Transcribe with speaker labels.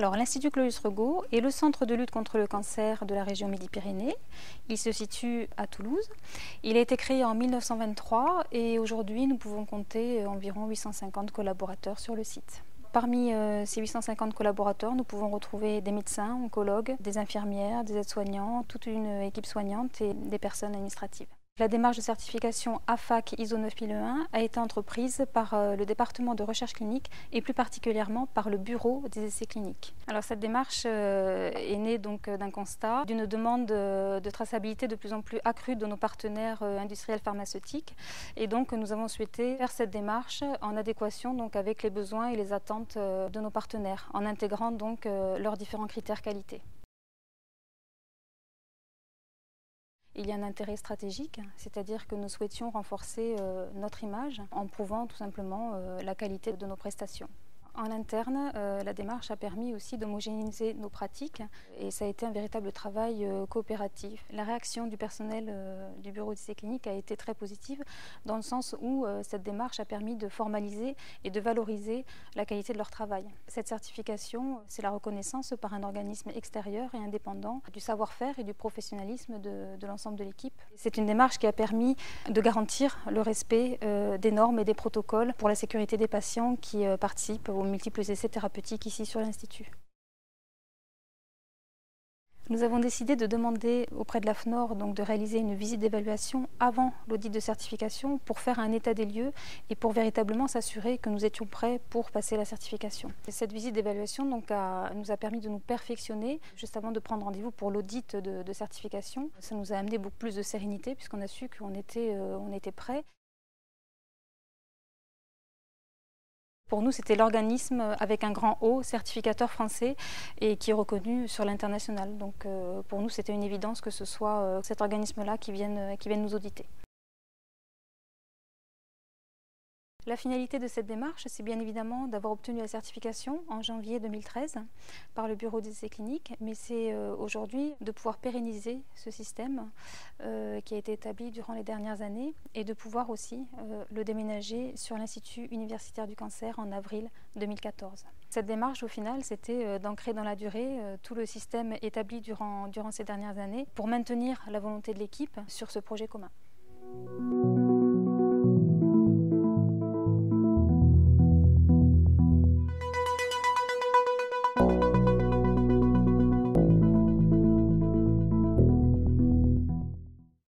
Speaker 1: Alors, l'Institut Claudius Regaud est le centre de lutte contre le cancer de la région Midi-Pyrénées. Il se situe à Toulouse. Il a été créé en 1923 et aujourd'hui, nous pouvons compter environ 850 collaborateurs sur le site. Parmi ces 850 collaborateurs, nous pouvons retrouver des médecins, oncologues, des infirmières, des aides-soignants, toute une équipe soignante et des personnes administratives. La démarche de certification AFAC ISO 9001 a été entreprise par le département de recherche clinique et plus particulièrement par le bureau des essais cliniques. Alors cette démarche est née donc d'un constat d'une demande de traçabilité de plus en plus accrue de nos partenaires industriels pharmaceutiques et donc nous avons souhaité faire cette démarche en adéquation donc avec les besoins et les attentes de nos partenaires en intégrant donc leurs différents critères qualité. Il y a un intérêt stratégique, c'est-à-dire que nous souhaitions renforcer notre image en prouvant tout simplement la qualité de nos prestations. En interne, la démarche a permis aussi d'homogénéiser nos pratiques et ça a été un véritable travail coopératif. La réaction du personnel du bureau d'essais cliniques a été très positive dans le sens où cette démarche a permis de formaliser et de valoriser la qualité de leur travail. Cette certification, c'est la reconnaissance par un organisme extérieur et indépendant du savoir-faire et du professionnalisme de l'ensemble de l'équipe. C'est une démarche qui a permis de garantir le respect des normes et des protocoles pour la sécurité des patients qui participent aux multiples essais thérapeutiques ici sur l'Institut. Nous avons décidé de demander auprès de l'AFNOR donc de réaliser une visite d'évaluation avant l'audit de certification pour faire un état des lieux et pour véritablement s'assurer que nous étions prêts pour passer la certification. Et cette visite d'évaluation donc nous a permis de nous perfectionner juste avant de prendre rendez-vous pour l'audit de certification. Ça nous a amené beaucoup plus de sérénité puisqu'on a su qu'on était prêts. Pour nous, c'était l'organisme avec un grand O, certificateur français, et qui est reconnu sur l'international. Donc pour nous, c'était une évidence que ce soit cet organisme-là qui vienne nous auditer. La finalité de cette démarche, c'est bien évidemment d'avoir obtenu la certification en janvier 2013 par le bureau des essais cliniques, mais c'est aujourd'hui de pouvoir pérenniser ce système qui a été établi durant les dernières années et de pouvoir aussi le déménager sur l'Institut universitaire du cancer en avril 2014. Cette démarche, au final, c'était d'ancrer dans la durée tout le système établi durant ces dernières années pour maintenir la volonté de l'équipe sur ce projet commun.